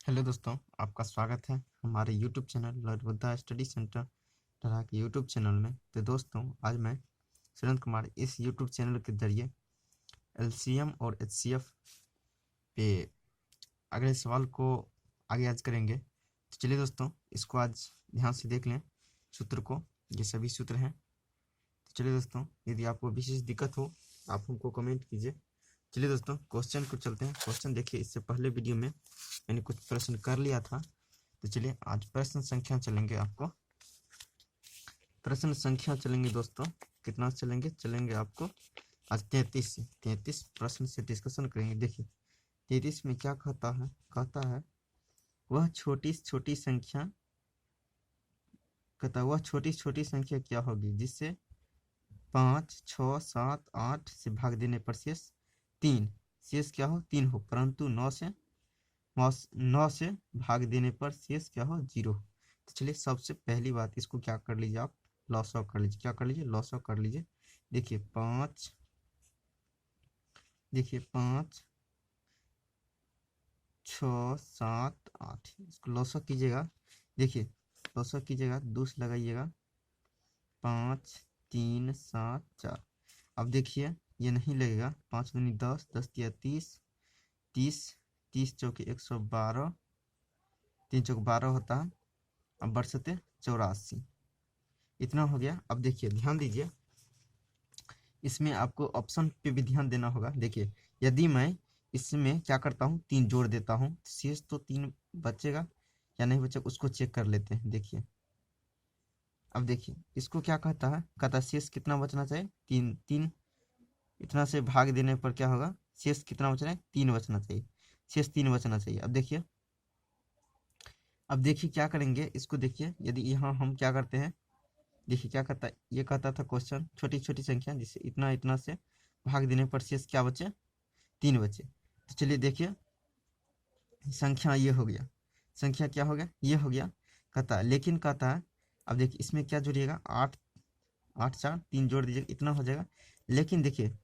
Hello दोस्तों, आपका स्वागत है हमारे YouTube channel Narmada study centre तरह के यूट्यूब चैनल में। तो दोस्तों, आज मैं सुरेंद्र कुमार इस यूट्यूब चैनल के जरिए एलसीएम और एचसीएफ पे अगले सवाल को आगे आज करेंगे। तो चलिए दोस्तों, इसको आज ध्यान से देख लें सूत्र को। ये सभी सूत्र हैं। तो चलिए दोस्तों, यदि आपको विशेष दिक्कत हो आप हमको कमेंट कीजिए। चलिए दोस्तों, क्वेश्चन को चलते हैं। क्वेश्चन देखिए, इससे पहले वीडियो में मैंने कुछ प्रश्न कर लिया था। तो चलिए आज प्रश्न संख्या चलेंगे। आपको प्रश्न संख्या चलेंगे दोस्तों, कितना चलेंगे आपको आज 33 प्रश्न से डिस्कशन करेंगे। देखिए 33 में क्या कहता है वह छोटी छोटी संख्या क्या होगी जिससे 5, 6, 7, 8 से भाग देने पर शेष क्या हो 3 हो, परंतु 9 से भाग देने पर शेष क्या हो 0। तो चलिए सबसे पहली बात, इसको क्या कर लीजिए आप, लॉस ऑफ कर लीजिए। क्या कर लीजिए? लॉस ऑफ कर लीजिए। देखिए 5, 6, 7, 8, इसको लॉस ऑफ कीजिएगा। देखिए लॉस ऑफ कीजिएगा, दूस लगाइएगा, 5, 3, 7, 4। अब देखिए ये नहीं लगेगा, 5 दूनी 10, 10 तिया 30, 30 चौके 112, 3 चौक 12 होता है। अब बरसते 84, इतना हो गया। अब देखिए ध्यान दीजिए, इसमें आपको ऑप्शन पे भी ध्यान देना होगा। देखिए यदि मैं इसमें क्या करता हूँ, 3 जोड़ देता हूँ, शेष तो 3 बचेगा या नहीं बचेगा उसको चेक कर लेते हैं। देखिए अब देखिए इसको क्या कहता है शेष कितना बचना चाहिए, 3 इतना से भाग देने पर क्या होगा, शेष कितना बचना है, 3 बचना चाहिए, शेष 3 बचना चाहिए। अब देखिए क्या करेंगे इसको। देखिए यदि यहाँ हम क्या करते हैं, देखिए क्या कहता है, ये कहता था क्वेश्चन छोटी छोटी संख्या जिससे इतना इतना से भाग देने पर शेष क्या बचे, 3 बचे। तो चलिए देखिए संख्या ये हो गया, संख्या क्या हो गया, ये हो गया। लेकिन कहता है, अब देखिए इसमें क्या जोड़िएगा, 8, 8 4 3 जोड़ दीजिएगा, इतना हो जाएगा। लेकिन देखिए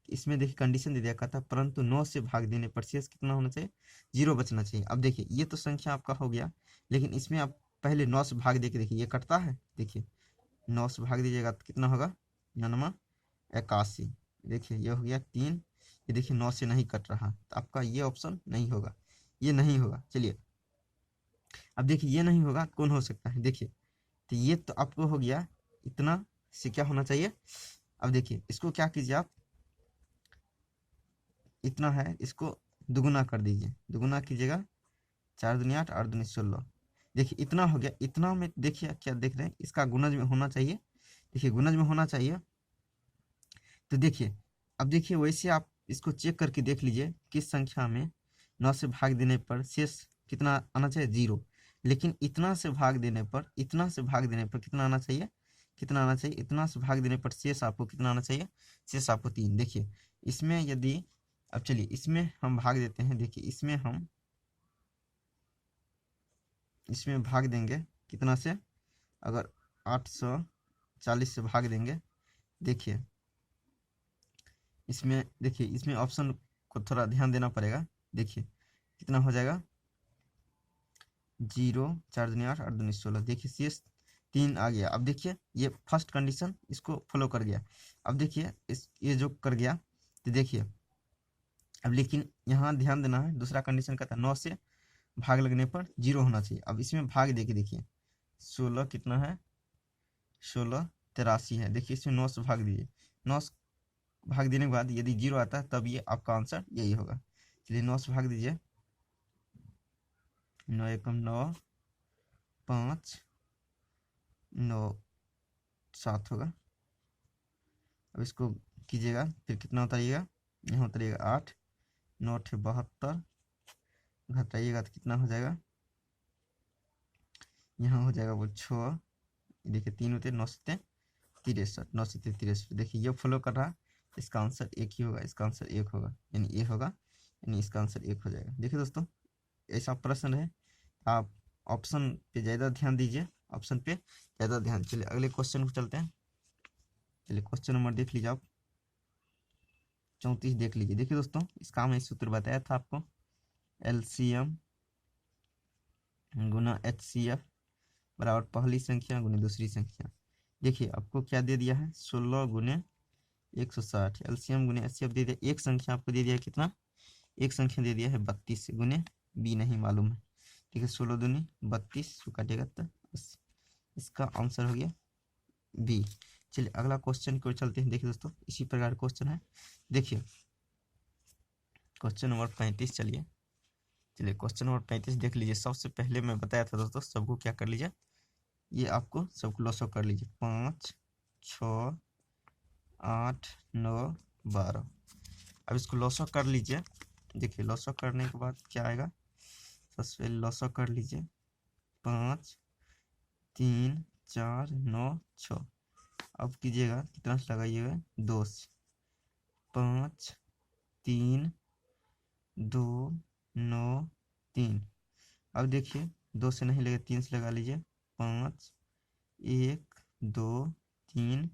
इसमें देखिए कंडीशन दे दिया, कहता परंतु 9 से भाग देने पर शेष कितना होना चाहिए, 0 बचना चाहिए। अब देखिए ये तो संख्या आपका हो गया, लेकिन इसमें आप पहले 9 से भाग दे के देखिए ये कटता है। देखिए 9 से भाग दीजिएगा तो कितना होगा, 9 81। देखिए ये हो गया 3। ये देखिए 9 से नहीं कट रहा, तो आपका ये ऑप्शन नहीं होगा, ये नहीं होगा। चलिए अब देखिए ये नहीं होगा, कौन हो सकता है, देखिए तो ये तो आपको हो गया, इतना से क्या होना चाहिए। अब देखिए इसको क्या कीजिए आप, इतना है इसको दुगुना कर दीजिए, दुगुना कीजिएगा, 4 दूनी 8, 8 दूनी 16। देखिए इतना हो गया। इतना में देखिए क्या देख रहे हैं, इसका गुणज में होना चाहिए। देखिए गुणज में होना चाहिए। तो देखिए अब देखिए वैसे आप इसको चेक करके देख लीजिए, किस संख्या में 9 से भाग देने पर शेष कितना आना चाहिए, 0। लेकिन इतना से भाग देने पर कितना आना चाहिए, इतना से भाग देने पर शेष आपको कितना आना चाहिए, शेष आपको 3। देखिए इसमें यदि, अब चलिए इसमें हम भाग देते हैं। देखिए इसमें भाग देंगे कितना से, अगर 840 से भाग देंगे, देखिए इसमें ऑप्शन को थोड़ा ध्यान देना पड़ेगा। देखिए कितना हो जाएगा, 0, 4 दूनी 8, 8 दूनी 16। देखिए शेष 3 आ गया। अब देखिए ये फर्स्ट कंडीशन इसको फॉलो कर गया। अब देखिए ये जो कर गया, तो देखिए अब लेकिन यहाँ ध्यान देना है, दूसरा कंडीशन कहता है 9 से भाग लगने पर 0 होना चाहिए। अब इसमें भाग देखिए, 16 कितना है, 16 83 है। देखिए इसमें 9 से भाग दीजिए, 9 से भाग देने के बाद यदि 0 आता है तब ये आपका आंसर यही होगा। चलिए 9 से भाग दीजिए, 9 एकम 9, 5, 9 7 होगा। अब इसको कीजिएगा, फिर कितना उतारिएगा, यहाँ उतारिएगा 8, 9 72, घटाइएगा तो कितना हो जाएगा, यहाँ हो जाएगा वो 6। देखिए 3 होते 9 से 63, 9 से 63। देखिए ये फॉलो कर रहा, इसका आंसर एक ही होगा, इसका आंसर एक होगा, यानी ये होगा, यानी इसका आंसर एक हो जाएगा। देखिए दोस्तों ऐसा प्रश्न है, आप ऑप्शन पे ज़्यादा ध्यान दीजिए, ऑप्शन पे ज़्यादा ध्यान। चलिए अगले क्वेश्चन को चलते हैं। चलिए क्वेश्चन नंबर देख लीजिए आप, 34 देख लीजिए। देखिए दोस्तों इसका मैं सूत्र बताया था आपको, एलसीएम गुना HCF बराबर पहली संख्या गुने दूसरी संख्या। देखिए आपको क्या दे दिया है, 16 गुने 160। LCM गुने HCF दे दिया, एक संख्या आपको दे दिया है कितना, एक संख्या दे दिया है 32 गुने B नहीं मालूम है। ठीक है, 16 दूनी 32 काटेगा तो इसका आंसर हो गया B। चलिए अगला क्वेश्चन की ओर चलते हैं। देखिए दोस्तों इसी प्रकार क्वेश्चन है। देखिए क्वेश्चन नंबर 35। चलिए क्वेश्चन नंबर 35 देख लीजिए। सबसे पहले मैं बताया था दोस्तों सबको क्या कर लीजिए, ये आपको सबको लॉस कर लीजिए, 5 6 8 9 12। अब इसको लॉस कर लीजिए। देखिए लॉस करने के बाद क्या आएगा, सबसे पहले लॉस कर लीजिए, 5 3 4 9 6। अब कीजिएगा कितना से लगाइएगा, 2 से, 5 3 2 9 3। अब देखिए 2 से नहीं लगे, 3 से लगा लीजिए, 5 1 2 3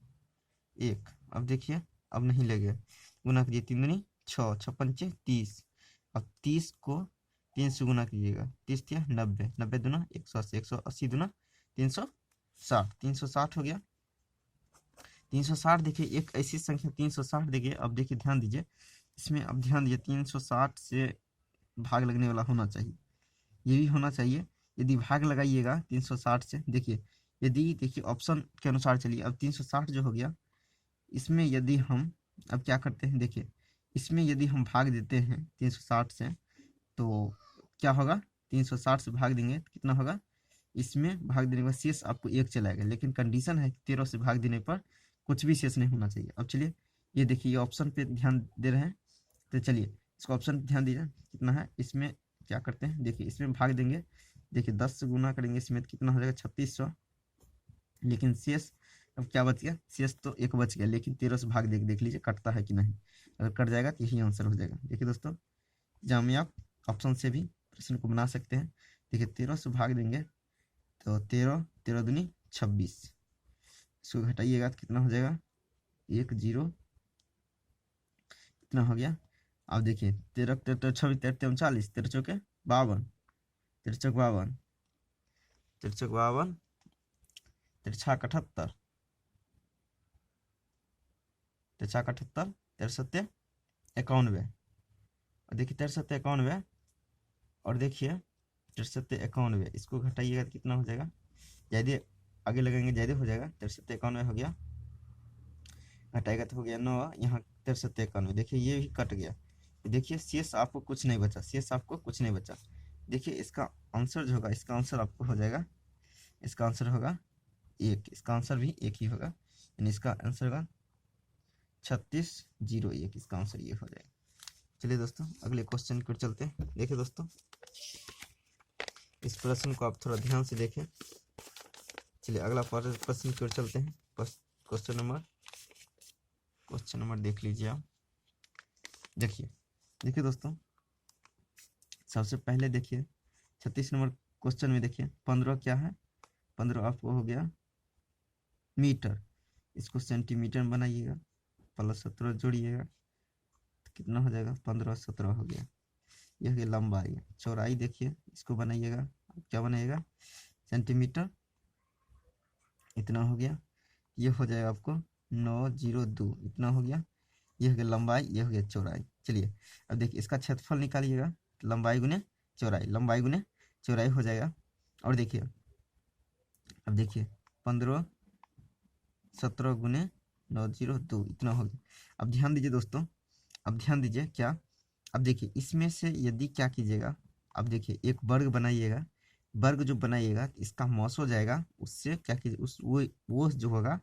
1। अब देखिए अब नहीं लगे, गुना कीजिए, 3 दूनी 6 6 पंचे 30। अब 30 को 3 से गुना कीजिएगा, 30 या 90, 90 दूना 180, 180 दूना 360, 360 हो गया। 360 देखिए एक ऐसी संख्या 360 देखिए। अब देखिए ध्यान दीजिए इसमें, अब ध्यान दीजिए 360 से भाग लगने वाला होना चाहिए, ये भी होना चाहिए। यदि भाग लगाइएगा 360 से, देखिए यदि देखिए ऑप्शन के अनुसार चलिए, अब 360 जो हो गया, इसमें यदि हम अब क्या करते हैं, देखिए इसमें यदि हम भाग देते हैं 360 से तो क्या होगा, 360 से भाग देंगे तो कितना होगा, इसमें भाग देने के बाद शेष आपको 1 चलाएगा, लेकिन कंडीशन है 13 से भाग देने पर कुछ भी शेष नहीं होना चाहिए। अब चलिए ये देखिए ये ऑप्शन पे ध्यान दे रहे हैं, तो चलिए इसको ऑप्शन पे ध्यान दीजिए कितना है। इसमें क्या करते हैं, देखिए इसमें भाग देंगे, देखिए 10 से गुना करेंगे इसमें तो कितना हो जाएगा 3600, लेकिन शेष अब क्या बच गया, शेष तो 1 बच गया, लेकिन 13 से भाग देख लीजिए कटता है कि नहीं। अगर कट जाएगा तो यही आंसर हो जाएगा। देखिए दोस्तों एग्जाम में आप ऑप्शन से भी प्रश्न को बना सकते हैं। देखिए 13 से भाग देंगे तो 13 13 दूनी 26, इसको घटाइएगा तो कितना हो जाएगा, 1 0, कितना हो गया। अब देखिए 13 13 26 13 39, 13 चौके 52, 13 चौक 52, 13 चौक 52, 13 छाक 78, 13 छाक 78, 13 सत्ते 91। और देखिए 13 सत्ते 91, और देखिए 13 सत्ते 91, इसको घटाइएगा तो कितना हो जाएगा, ज़्यादा आगे लगेंगे ज़्यादा हो जाएगा, 13 सत्ते 91 हो गया, घटाएगा तो हो गया 9, यहाँ 13 सत्ते 91, देखिए ये भी कट गया। देखिए शेष आपको कुछ नहीं बचा, शेष आपको कुछ नहीं बचा। देखिए इसका आंसर जो होगा, इसका आंसर आपको हो जाएगा, इसका आंसर होगा 1, इसका आंसर भी 1 ही होगा, यानी इसका आंसर होगा 3601, इसका आंसर ये हो जाएगा। चलिए दोस्तों अगले क्वेश्चन की ओर चलते हैं। देखिए दोस्तों इस प्रश्न को आप थोड़ा ध्यान से देखें। चलिए अगला प्रश्न की ओर चलते हैं। क्वेश्चन नंबर देख लीजिए आप। देखिए दोस्तों सबसे पहले देखिए 36 नंबर क्वेश्चन में देखिए 15 क्या है, 15 आपको हो गया मीटर, इसको सेंटीमीटर में बनाइएगा, प्लस 17 जोड़िएगा तो कितना हो जाएगा, 15 17 हो गया। यह हो गया लंबाई। चौड़ाई देखिए इसको बनाइएगा, क्या बनाइएगा, सेंटीमीटर, इतना हो गया। ये हो जाएगा आपको 902, इतना हो गया। ये हो गया लंबाई, ये हो गया चौड़ाई। चलिए अब देखिए इसका क्षेत्रफल निकालिएगा, लंबाई गुने चौड़ाई, लंबाई गुने चौड़ाई हो जाएगा। और देखिए अब देखिए 15 17 गुने 902, इतना हो गया। अब ध्यान दीजिए दोस्तों, अब ध्यान दीजिए क्या, अब देखिए इसमें से यदि क्या कीजिएगा, अब देखिए एक वर्ग बनाइएगा, वर्ग जो बनाइएगा इसका मौस हो जाएगा, उससे क्या कीजिए उस वो जो होगा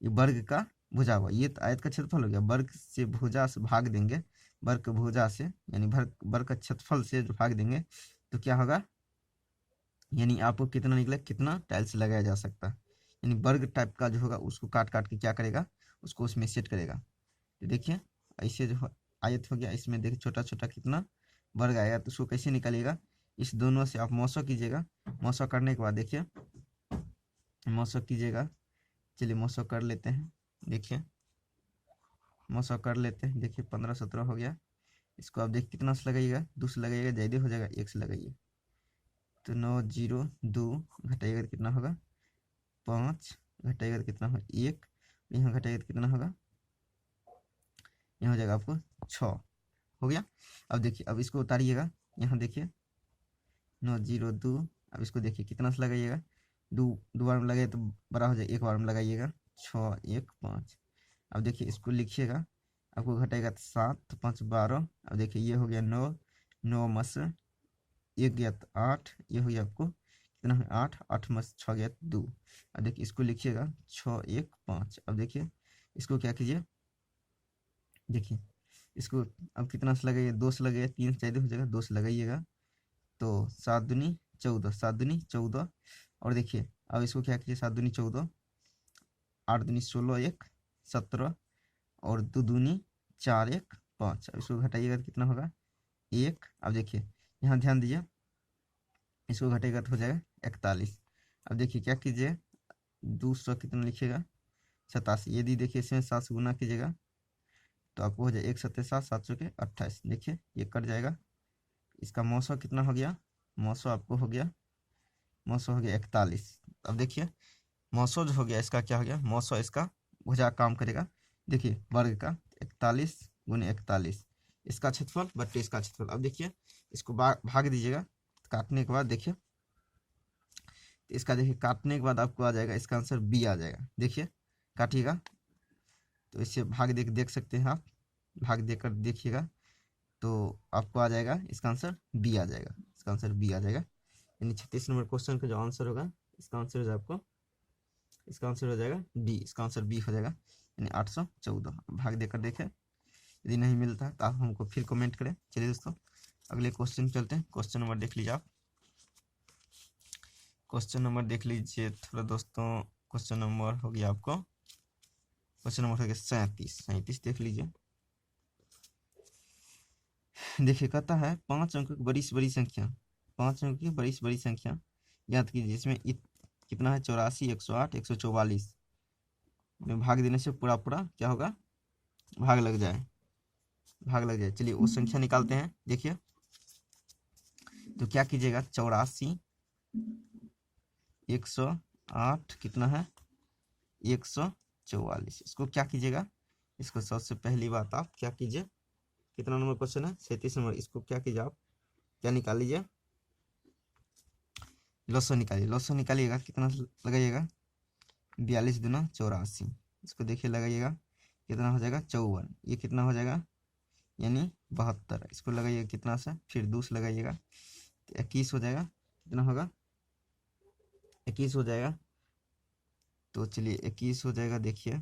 ये वर्ग का भुजा हुआ, ये तो आयत का क्षेत्रफल हो गया, वर्ग से भुजा से भाग देंगे, वर्ग का भुजा से यानी वर्ग का क्षेत्रफल से जो भाग देंगे तो क्या होगा, यानी आपको कितना निकले, कितना टाइल्स लगाया जा सकता है, यानी वर्ग टाइप का जो होगा उसको काट काट के क्या करेगा, उसको उसमें सेट करेगा। तो देखिए ऐसे जो आयत हो गया, इसमें देखिए छोटा छोटा कितना वर्ग आएगा, तो उसको कैसे निकालिएगा, इस दोनों से आप मौसा कीजिएगा, मौसा करने के बाद देखिए मौसा कीजिएगा। चलिए मौसा कर लेते हैं, देखिए मौसा कर लेते हैं। देखिए 15 17 हो गया, इसको आप देखिए कितना से लगाइएगा, 2 से लगाइएगा ज़्यादा हो जाएगा, 1 से लगाइए, तो 9 0 2 घटाइएगा तो कितना होगा 5, घटाइएगा तो कितना होगा 1, यहाँ घटाइएगा तो कितना होगा, यहाँ हो जाएगा आपको 6, हो गया। अब देखिए, अब इसको उतारिएगा, यहाँ देखिए 9 0 2, अब इसको देखिए कितना से लगाइएगा, दो बार में लगाइए तो बड़ा हो जाए, एक बार में लगाइएगा 6 1 5। अब देखिए इसको लिखिएगा, आपको घटाएगा तो 7 तो 5 12। अब देखिए ये हो गया 9, 9 में से 1 गया तो 8, ये हो गया आपको कितना है 8, 8 में से 6 गया तो 2। अब देखिए इसको लिखिएगा 6 1 5। अब देखिए इसको क्या कीजिए, देखिए इसको अब कितना से लगाइए, 2 से लगाइए, 3 से ज़्यादा हो जाएगा, 2 से लगाइएगा तो 7 दूनी 14, 7 दूनी 14। और देखिए अब इसको क्या कीजिए, 7 दूनी 14, 8 दूनी 16 1 17, और 2 दूनी 4 1 5। अब इसको घटाइएगा तो कितना होगा 1। अब देखिए यहाँ ध्यान दीजिए, इसको घटेगा तो हो जाएगा 41। अब देखिए क्या कीजिए, 200 कितना लिखिएगा 87, यदि देखिए इसमें 7 से गुना कीजिएगा तो आपको हो जाए 1 7 7 7 के 28। देखिए ये कट जाएगा, इसका मौसौ कितना हो गया, मौसौ आपको हो गया, मौसौ हो गया 41। अब देखिए मौसौ जो हो गया इसका क्या हो गया, मौसौ इसका भुजा काम करेगा, देखिए वर्ग का 41 गुने 41, इसका क्षेत्रफल बट्टे इसका क्षेत्रफल। अब देखिए इसको भाग दीजिएगा, काटने के बाद देखिए इसका, देखिए काटने के बाद आपको आ जाएगा, इसका आंसर बी आ जाएगा। देखिए काटिएगा तो इससे भाग देख सकते हैं आप, भाग देकर देखिएगा तो आपको आ जाएगा, इसका आंसर बी आ जाएगा, इसका आंसर बी आ जाएगा। यानी 36 नंबर क्वेश्चन का जो आंसर होगा, इसका आंसर हो जाएगा आपको, इसका आंसर हो जाएगा बी, इसका आंसर बी हो जाएगा, यानी 814। भाग देकर देखें, यदि नहीं मिलता है तो आप हमको फिर कमेंट करें। चलिए दोस्तों अगले क्वेश्चन चलते हैं, क्वेश्चन नंबर देख लीजिए आप, क्वेश्चन नंबर देख लीजिए थोड़ा दोस्तों। क्वेश्चन नंबर हो गया आपको, क्वेश्चन नंबर हो गया 37 देख लीजिए। देखिए कहता है 5 अंकों की बड़ी से बड़ी संख्या, 5 अंकों की बड़ी से बड़ी संख्या याद कीजिए, जिसमें कितना है 84 108 144 में भाग देने से पूरा पूरा क्या होगा, भाग लग जाए, भाग लग जाए। चलिए वो संख्या निकालते हैं। देखिए तो क्या कीजिएगा, 84 108 कितना है 144, इसको क्या कीजिएगा, इसको सबसे पहली बात आप क्या कीजिए, कितना नंबर क्वेश्चन है 37 नंबर, इसको क्या कीजिए आप, क्या निकाल लीजिए, लसो निकालिए, लसो निकालिएगा कितना लगाइएगा 42 दूना 84, इसको देखिए लगाइएगा कितना हो जाएगा 54, ये कितना हो जाएगा यानी 72, इसको लगाइएगा कितना से, फिर 2 से लगाइएगा तो 21 हो जाएगा, कितना होगा 21 हो जाएगा। तो चलिए 21 हो जाएगा, देखिए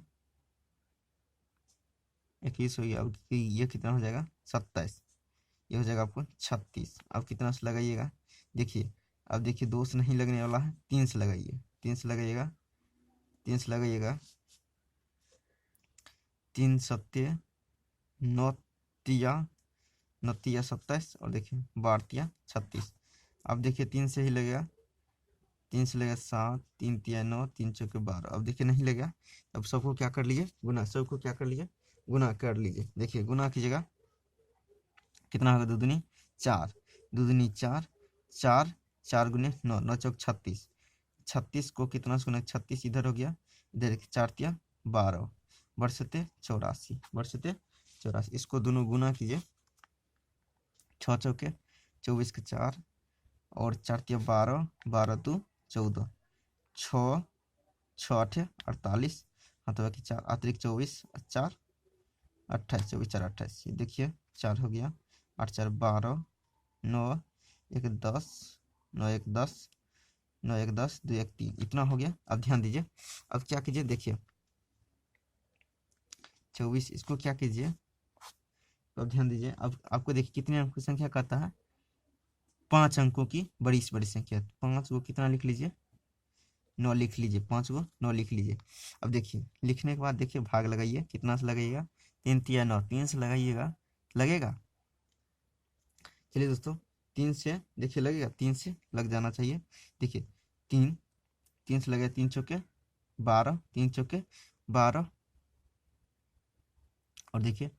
21 हो गया। अब ये कितना हो जाएगा 27, ये हो जाएगा आपको 36। अब कितना से लगाइएगा, देखिए अब देखिए 2 से नहीं लगने वाला है, 3 से लगाइए, 3 से लगाइएगा, 3 से लगाइएगा, 3 सत्य 9 तिया 9 तिया 27, और देखिए 12 तिया 36। अब देखिए 3 से ही लगेगा, 3 से लगेगा 7, 3 तिया 9, 3 चौके 12। अब देखिए नहीं लगेगा, अब सबको क्या कर लीजिए गुना, सबको क्या कर लीजिए गुना कर लीजिए। देखिए गुना कीजिएगा कितना होगा, 2 दूनी 4, 2 दूनी 4, 4 4 गुने 9, 9 चौक 36, 36 को कितना से गुना, 36 इधर हो गया, इधर 4 तिया 12, बरसते 84, बरसते 84, इसको दोनों गुना कीजिए, 6 चौके 24 के 4, और 4 तिया 12, 12 2 14, 6 6 8 48, हाथों की 4 अतिरिक्त 24 4 28, 24 4 28, ये देखिए 4 हो गया, 8 4 12, 9 1 10, 9 1 10, 9 1 10, 2 1 3, इतना हो गया। अब ध्यान दीजिए, अब क्या कीजिए, देखिए 24, इसको क्या कीजिए, तो अब ध्यान दीजिए, अब आपको देखिए कितने अंक की संख्या कहता है, 5 अंकों की बड़ी से बड़ी संख्या, 5 को कितना लिख लीजिए 9 लिख लीजिए, 5 को 9 लिख लीजिए। अब देखिए लिखने के बाद देखिए भाग लगाइए, कितना से लगाइएगा 3 तिया 9, 3 से लगाइएगा, लगेगा। चलिए दोस्तों 3 से देखिए लगेगा, 3 से लग जाना चाहिए। देखिए 3 से लगेगा, 3 चौके 12, 3 चौके 12, और देखिए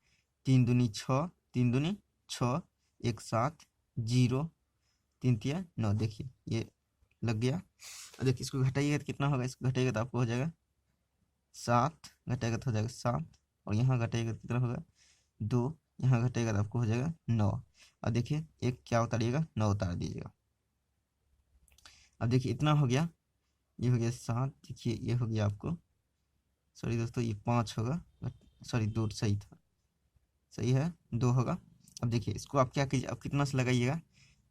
3 दूनी 6, 3 दूनी 6, 1 7 0 3 तिया 9, देखिए ये लग गया। और देखिए इसको घटाइएगा तो कितना होगा, इसको घटाइएगा तो आपको हो जाएगा 7, घटाएगा तो हो जाएगा 7, और यहाँ घटाइएगा तो कितना होगा 2, यहाँ घटाइएगा तो आपको हो जाएगा 9। और देखिए एक क्या उतारिएगा, 9 उतार दीजिएगा। अब देखिए इतना हो गया, ये हो गया 7, देखिए ये हो गया आपको, सॉरी दोस्तों ये 5 होगा, सॉरी 2 सही था, सही है 2 होगा। अब देखिए इसको आप क्या कीजिए, अब कितना से लगाइएगा,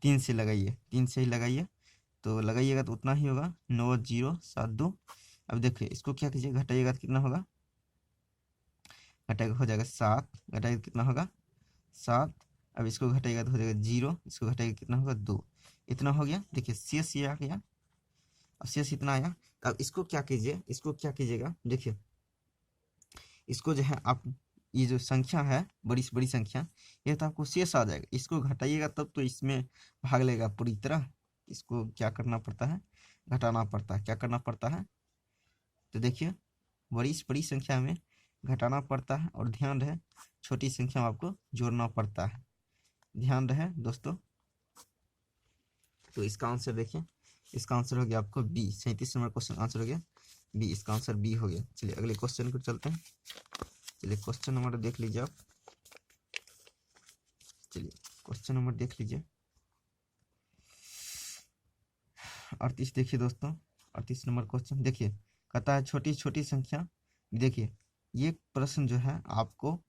3 से लगाइए, 3 से ही लगाइए, तो लगाइएगा तो उतना ही होगा 9 0 7 2। अब देखिए इसको क्या कीजिए, घटाइएगा तो कितना होगा, घटाएगा हो जाएगा 7, घटाएगा तो कितना होगा 7। अब इसको घटाएगा तो हो जाएगा 0, इसको घटाएगा कितना होगा 2, इतना हो गया। देखिए शेष ये आ गया, अब शेष इतना आया। अब इसको क्या कीजिए, इसको क्या कीजिएगा, देखिए इसको जो है आप, ये जो संख्या है बड़ी से बड़ी संख्या, ये तो आपको शेष आ जाएगा, इसको घटाइएगा तब तो इसमें भाग लेगा पूरी तरह। इसको क्या करना पड़ता है, घटाना पड़ता है, क्या करना पड़ता है, तो देखिए बड़ी से बड़ी संख्या में घटाना पड़ता है, और ध्यान रहे छोटी संख्या में आपको जोड़ना पड़ता है, ध्यान रहे दोस्तों। तो इसका आंसर देखिए, इसका आंसर हो गया आपको बी, 37 नंबर क्वेश्चन आंसर हो गया बी, इसका आंसर बी हो गया। चलिए अगले क्वेश्चन को चलते हैं। चलिए क्वेश्चन नंबर देख लीजिए आप, चलिए क्वेश्चन नंबर देख लीजिए 38। देखिए दोस्तों 38 नंबर क्वेश्चन देखिए, कहता है छोटी छोटी संख्या। देखिए ये प्रश्न जो है आपको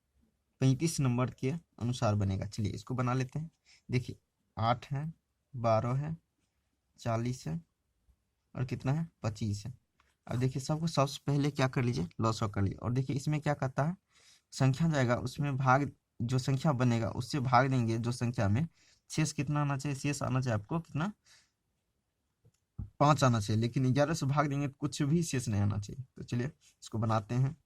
35 नंबर के अनुसार बनेगा। चलिए इसको बना लेते हैं। देखिए 8 है, 12 है, 40 है, और कितना है 25 है। अब देखिए सबको सबसे पहले क्या कर लीजिए, लॉस कर लीजिए। और देखिए इसमें क्या कहता है, संख्या जाएगा उसमें भाग, जो संख्या बनेगा उससे भाग देंगे जो संख्या में, शेष कितना आना चाहिए, शेष आना चाहिए आपको कितना 5 आना चाहिए, लेकिन 11 से भाग देंगे तो कुछ भी शेष नहीं आना चाहिए। तो चलिए इसको बनाते हैं।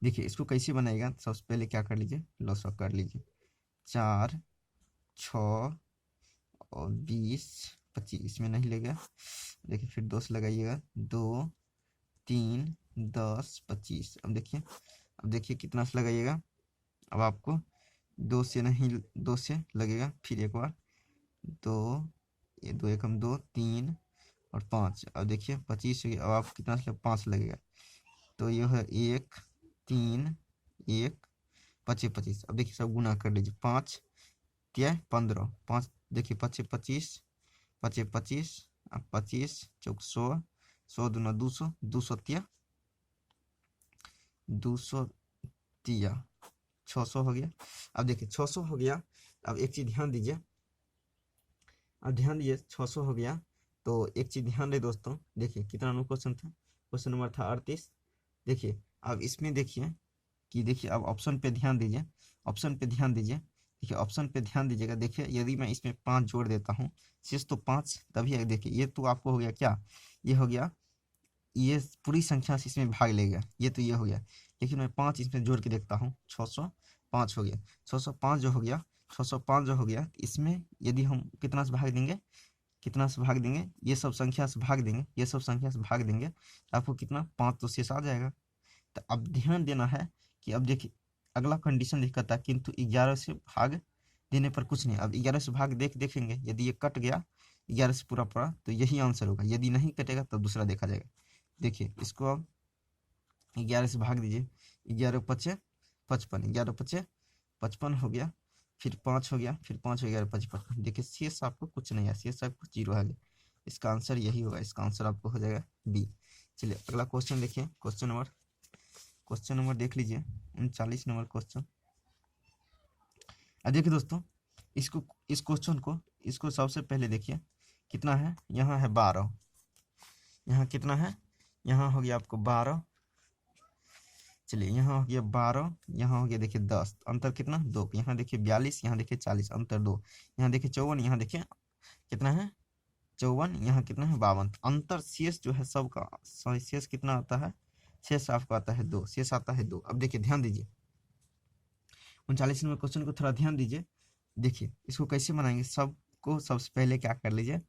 देखिए इसको कैसे बनाएगा, सबसे पहले क्या कर लीजिए, लॉस कर लीजिए। 4 6 और 20 25 इसमें नहीं लगेगा। देखिए फिर 2 से लगाइएगा, 2 3 10 25। अब देखिए कितना से लगाइएगा, अब आपको 2 से नहीं, 2 से लगेगा, फिर एक बार 2, ये 2 एकम 2 3 और 5। अब देखिए 25 हो गया, अब आप कितना से 5 लगेगा, तो ये है 1 3 1 25 25। अब देखिए सब गुना कर लीजिए, 5 तिया 15, 5 देखिए 25 25 25 25, अब 25 चौक 100, 100 दूना 200, 200 तिया 200 तिया 600 हो गया। अब देखिए 600 हो गया। अब एक चीज़ ध्यान दीजिए, अब ध्यान दीजिए 600 हो गया, तो एक चीज़ ध्यान दे दोस्तों, देखिए कितना नंबर क्वेश्चन था, क्वेश्चन नंबर था 38। देखिए अब इसमें देखिए कि देखिए अब ऑप्शन पे ध्यान दीजिए, ऑप्शन पे ध्यान दीजिए, देखिए ऑप्शन पे ध्यान दीजिएगा। देखिए यदि मैं इसमें 5 जोड़ देता हूँ, शेष तो 5 तभी है। देखिए ये तो आपको हो गया क्या, ये हो गया, ये पूरी संख्या से इसमें भाग लेगा, ये तो ये हो गया, लेकिन मैं 5 इसमें जोड़ के देखता हूँ, 605 हो गया। 605 जो हो गया, 605 जो हो गया, इसमें यदि हम कितना से भाग देंगे, कितना से भाग देंगे, ये सब संख्या से भाग देंगे, ये सब संख्या से भाग देंगे, तो आपको कितना 5 तो शेष आ जाएगा। तो अब ध्यान देना है कि अब देखिए अगला कंडीशन लिखा था, किंतु 11 से भाग देने पर कुछ नहीं। अब 11 से भाग देखेंगे, यदि ये कट गया 11 से पूरा पूरा तो यही आंसर होगा, यदि नहीं कटेगा तब दूसरा देखा जाएगा। देखिए इसको अब 11 से भाग दीजिए, 11 पचे 55, 11 पचे 55 हो गया, फिर 5 हो गया, फिर 5 हो गया, 55। देखिए शेष आपको कुछ नहीं है, शेष आपको 0 आ गया। इसका आंसर यही होगा, इसका आंसर आपको हो जाएगा बी। चलिए अगला क्वेश्चन देखिए, क्वेश्चन नंबर देख लीजिए 39 नंबर क्वेश्चन। अब देखिए दोस्तों इसको, इस क्वेश्चन को, इसको सबसे पहले देखिए कितना है, यहाँ है 12, यहाँ कितना है, यहाँ हो गया आपको 12। चलिए यहाँ हो गया 12, यहाँ हो गया देखिए 10, अंतर कितना 2, यहाँ देखिए 42, यहाँ देखिए 40, अंतर 2, यहाँ देखिए 54, यहाँ देखिए कितना है 54, यहाँ कितना है 52। अंतर शेष जो है सबका शेष कितना आता है, शेष आपका आता है 2, शेष आता है 2। अब देखिए ध्यान दीजिए 39 नंबर क्वेश्चन को थोड़ा ध्यान दीजिए। देखिए इसको कैसे बनाएंगे, सबको सबसे पहले क्या कर लीजिए,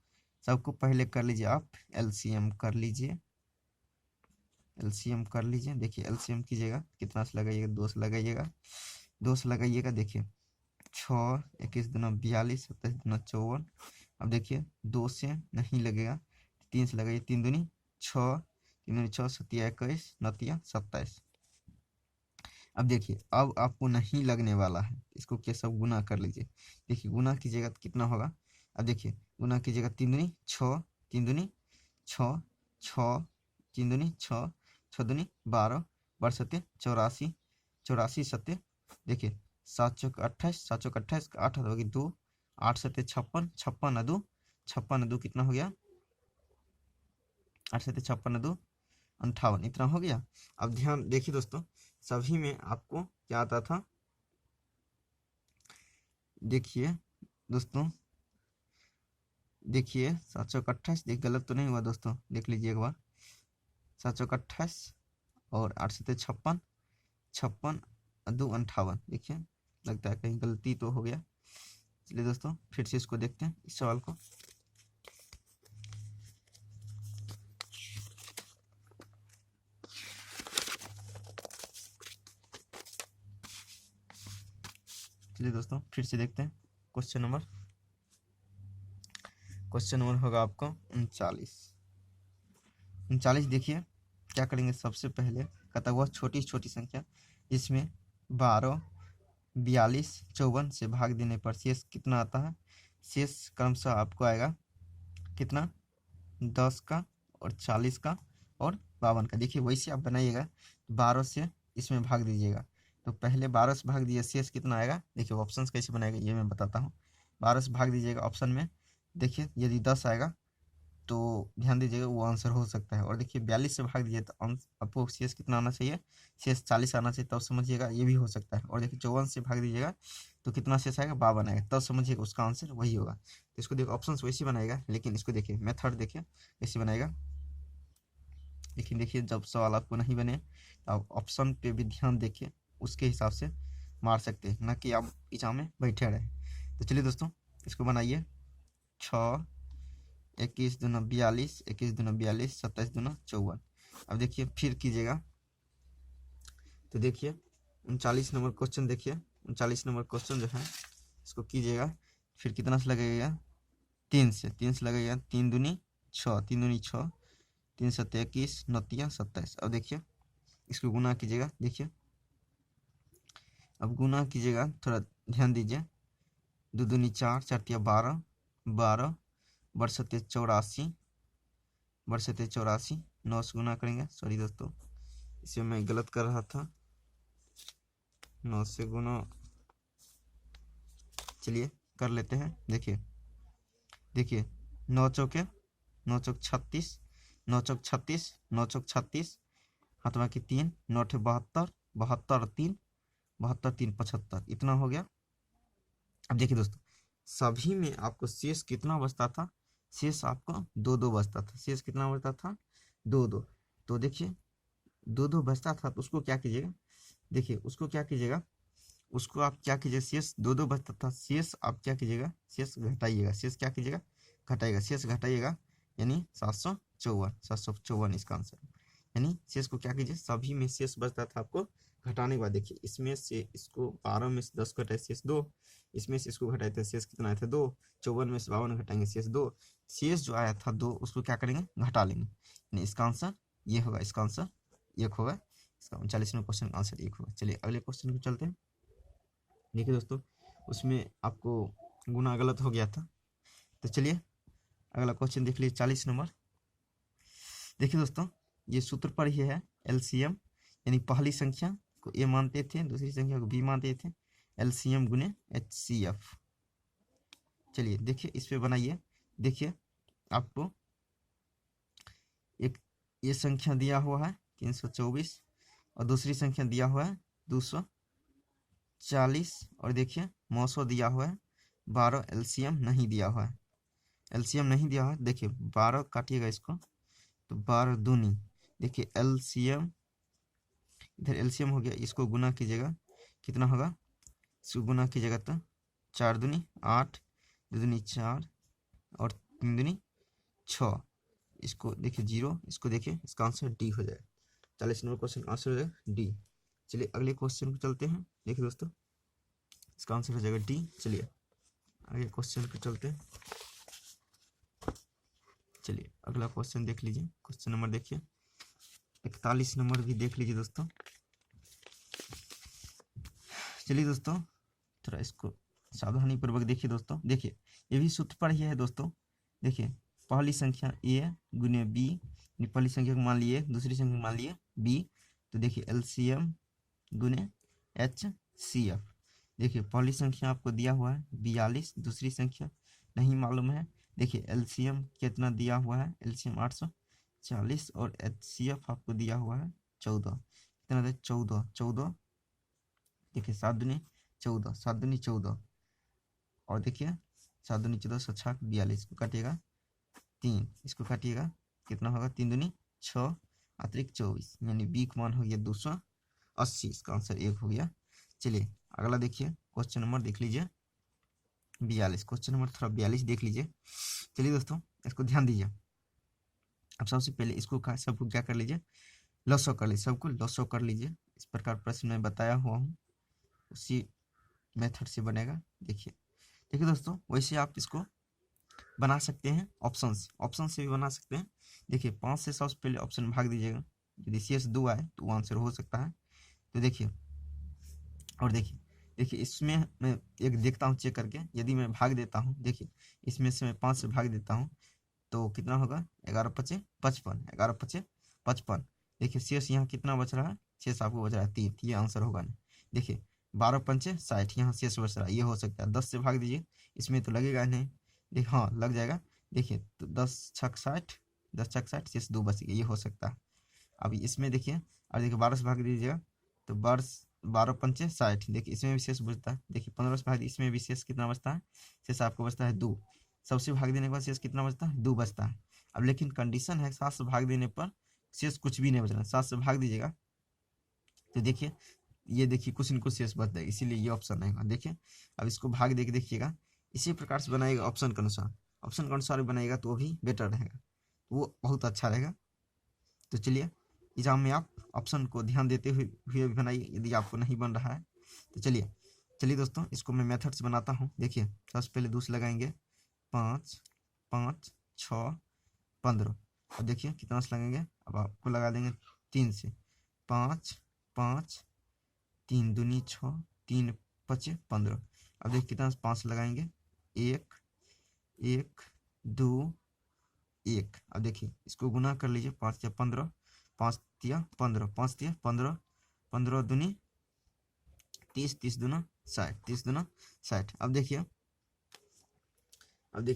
सबको पहले कर लीजिए आप एलसीएम कर लीजिए, एलसीएम कर लीजिए। देखिए एलसीएम कीजिएगा, कितना से लगाइएगा, 2 से लगाइएगा, 2 से लगाइएगा। देखिए छः, 21 दूना 42, 27 दूना 54। अब देखिए 2 से नहीं लगेगा, 3 से लगेगा, 3 दूनी 6, 3 दूनी 6, 7 21, 9 27। अब देखिए अब आपको नहीं लगने वाला है, इसको क्या सब गुना कर लीजिए। देखिए गुना कीजिएगा तो कितना होगा। अब देखिए गुना कीजिएगा, 3 दूनी 6, 3 दूनी 6, 6, 3 दूनी 6, 6 दूनी 12, 12 सत्ते 84, 84 सत्ते देखिए 7 चौक 28, 7 चौक 28, 8 होगी 2, 8 सत्ते 56, 56 56 2 कितना हो गया, 8 सत्ते 56 2 58, इतना हो गया। अब ध्यान देखिए दोस्तों, सभी में आपको क्या आता था, देखिए दोस्तों, देखिए 7 चौक 28, देख गलत तो नहीं हुआ दोस्तों, देख लीजिए एक बार, 7 चौक 28 और 8 सत्ते 56, 56 2 58, देखिए लगता है कहीं गलती तो हो गया। चलिए दोस्तों फिर से इसको देखते हैं, इस सवाल को। चलिए दोस्तों फिर से देखते हैं क्वेश्चन नंबर, क्वेश्चन नंबर होगा आपका 39। देखिए क्या करेंगे, सबसे पहले कहता हुआ छोटी छोटी संख्या इसमें 12, 42, 54 से भाग देने पर शेष कितना आता है। शेष क्रमशः आपको आएगा कितना, 10 का और 40 का और 52 का। देखिए वैसे आप बनाइएगा, 12 से इसमें भाग दीजिएगा, तो पहले 12 से भाग दीजिए, शेष कितना आएगा। देखिए ऑप्शन कैसे बनाएगा ये मैं बताता हूँ। 12 से भाग दीजिएगा ऑप्शन में, देखिए यदि 10 आएगा तो ध्यान दीजिएगा वो आंसर हो सकता है। और देखिए 42 से भाग दीजिए तो आपको शेष कितना आना चाहिए, शेष 40 आना चाहिए, तब समझिएगा ये भी हो सकता है। और देखिए 54 से भाग दीजिएगा तो कितना शेष आएगा, 52 आएगा, तब समझिएगा उसका आंसर वही होगा। तो इसको देखिए ऑप्शन वैसे बनाएगा, लेकिन इसको देखिए मेथड देखिए कैसे बनाएगा। लेकिन देखिए जब सवाल आपको नहीं बने तो आप ऑप्शन पे भी ध्यान देखिए, उसके हिसाब से मार सकते हैं, ना कि आप एग्जाम में बैठे रहे। तो चलिए दोस्तों इसको बनाइए, 6, 21 दूना 42, 21 दूना 42, 27 दूना 54। अब देखिए फिर कीजिएगा, तो देखिए 39 नंबर क्वेश्चन, देखिए 39 नंबर क्वेश्चन जो है इसको कीजिएगा, फिर कितना से लगेगा, 3 से लगेगा, 3 दूनी 6, 3 दूनी 6, 3 सत्ते 21, 9 27। अब देखिए इसको गुना कीजिएगा, देखिए अब गुना कीजिएगा, थोड़ा ध्यान दीजिए, 2 दूनी 4, 4 तिया 12, 12 बरसते 84, बरसते 84, 9 से गुना करेंगे, सॉरी दोस्तों इसे मैं गलत कर रहा था, 9 से गुना, चलिए कर लेते हैं। देखिए देखिए 9 चौके 9 चौक 36, 9 चौक 36, 9 चौक 36, हाथवा की 3, 9 ठे 72, 72 और 3, 72 3 75, इतना हो गया। अब देखिए दोस्तों सभी में आपको शेष कितना बचता था, शेष आपको 2 2 बचता था, शेष कितना बचता था, 2 2। तो देखिए 2 2 बचता था तो उसको क्या कीजिएगा, देखिए उसको क्या कीजिएगा, उसको आप क्या कीजिए, शेष 2 2 बचता था, शेष आप क्या कीजिएगा, शेष घटाइएगा, शेष क्या कीजिएगा, घटाइएगा, शेष घटाइएगा, यानी 754, 754 इसका आंसर। यानी शेष को क्या कीजिए, सभी में शेष बचता था आपको घटाने के बाद, देखिए इसमें से इसको 12 में से 10 को घटाए शेष 2, इसमें से इसको घटाए थे शेष कितना आया था 2, 54 में से 52 घटाएंगे शेष 2, शेष जो आया था 2 उसको क्या करेंगे, घटा लेंगे, यानी इसका आंसर ये होगा, इसका आंसर 1 होगा, इसका 39वें क्वेश्चन का आंसर 1 होगा। चलिए अगले क्वेश्चन को चलते हैं। देखिए दोस्तों उसमें आपको गुना गलत हो गया था, तो चलिए अगला क्वेश्चन देख लीजिए, 40 नंबर। देखिए दोस्तों ये सूत्र पर ही है, एलसीएम, यानी पहली संख्या को ए मानते थे, दूसरी संख्या को बी मानते थे, एलसीएम गुने एचसीएफ। चलिए देखिए इस पे बनाइए, देखिए आपको एक ये संख्या दिया हुआ है 324 और दूसरी संख्या दिया हुआ है 240, और देखिए 900 दिया हुआ है 12, एलसीएम नहीं दिया हुआ है, एलसीएम नहीं दिया हुआ है। देखिए 12 काटिएगा इसको तो 12 दूनी, देखिए एलसीएम, इधर एलसीएम हो गया, इसको गुना कीजिएगा कितना होगा, इसको गुना कीजिएगा तो 4 दूनी 8, 2 दूनी 4 और 3 दूनी 6, इसको देखिए 0, इसको देखिए इसका आंसर डी हो जाएगा, 40 नंबर क्वेश्चन का आंसर हो जाएगा डी। चलिए अगले क्वेश्चन को चलते हैं। देखिए दोस्तों इसका आंसर हो जाएगा डी। चलिए आगे क्वेश्चन पे चलते हैं। चलिए अगला क्वेश्चन देख लीजिए। क्वेश्चन नंबर देखिए 41 नंबर भी देख लीजिए दोस्तों। चलिए दोस्तों थोड़ा इसको सावधानी पूर्वक देखिए दोस्तों। देखिए ये भी सूत्र पर ही है दोस्तों। देखिए पहली संख्या ए गुने बी, पहली संख्या को मान लिए, दूसरी संख्या को मान लिए बी, तो देखिए एलसीएम गुने एच सी एफ। देखिए पहली संख्या आपको दिया हुआ है 42, दूसरी संख्या नहीं मालूम है। देखिए एलसीएम कितना दिया हुआ है, एलसीएम 840 और एच सी एफ आपको दिया हुआ है 14। कितना था 14, 14 देखिए 7 दूनी 14, 7 दूनी 14 और देखिए 7 दूनी 14, 7 42 को काटिएगा 3, इसको काटिएगा कितना होगा 3 दूनी 6 अतिरिक्त 24, यानी बी का मान हो गया 280। इसका आंसर 1 हो गया। चलिए अगला देखिए क्वेश्चन नंबर देख लीजिए 42। क्वेश्चन नंबर थोड़ा 42 देख लीजिए। चलिए दोस्तों इसको ध्यान दीजिए। अब सबसे पहले इसको सबको क्या कर लीजिए, लॉसो कर लीजिए, सबको लॉसो कर लीजिए। इस प्रकार प्रश्न में बताया हुआ हूँ उसी मेथड से बनेगा। देखिए देखिए दोस्तों वैसे आप इसको बना सकते हैं ऑप्शन से भी बना सकते हैं। देखिए 5 से सबसे पहले ऑप्शन भाग दीजिएगा, यदि शेष 2 आए तो वो आंसर हो सकता है। तो देखिए और देखिए इसमें मैं एक देखता हूँ चेक करके, यदि मैं भाग देता हूँ, देखिए इसमें से मैं 5 से भाग देता हूँ तो कितना होगा 11 पचे 55, 11 पचे 55। देखिए शेष यहाँ कितना बच रहा है, शेष आपको बच रहा है 3, ये आंसर होगा नहीं। देखिए 12 पंचे 60, यहाँ शेष बच रहा है, ये हो सकता है। 10 से भाग दीजिए, इसमें तो लगेगा नहीं। देखिए हाँ लग जाएगा। देखिए तो 10 छक 60, 10 छक 60, शेष 2 बच गया, ये हो सकता है। अभी इसमें देखिए और देखिए 12 से भाग दीजिएगा तो 12 पंचे 60, देखिए इसमें भी शेष बचता है। देखिए 15 से भाग, इसमें भी शेष कितना बचता है, शेष आपको बचता है 2। सबसे भाग देने के बाद शेष कितना बचता है, 2 बचता है। अब लेकिन कंडीशन है 7 से भाग देने पर शेष कुछ भी नहीं बचना। 7 से भाग दीजिएगा तो देखिए ये देखिए कुछ न कुछ शेष बच जाएगा, इसीलिए ये ऑप्शन रहेगा। देखिए अब इसको भाग दे के देखिएगा, इसी प्रकार से बनाएगा ऑप्शन के अनुसार, ऑप्शन के अनुसार बनाएगा तो वो भी बेटर रहेगा, वो बहुत अच्छा रहेगा। तो चलिए एग्जाम में आप ऑप्शन को ध्यान देते हुए भी बनाइए यदि आपको नहीं बन रहा है तो। चलिए दोस्तों इसको मैं मेथड से बनाता हूँ। देखिए सबसे पहले दूसरे लगाएंगे 5 5 6 15, अब देखिए कितना से लगेंगे, अब आपको लगा देंगे 3 से, 5 5 3 दूनी 6, 3 पचे 15। अब देखिए कितना 5 लगाएंगे, 1 1 2 1। अब देखिए इसको गुना कर लीजिए, 5 या 15, 5 तिया 15, 5 तिया 15, 15 दूनी 30, 30 दूना 60, 30 दूना 60। अब देखिए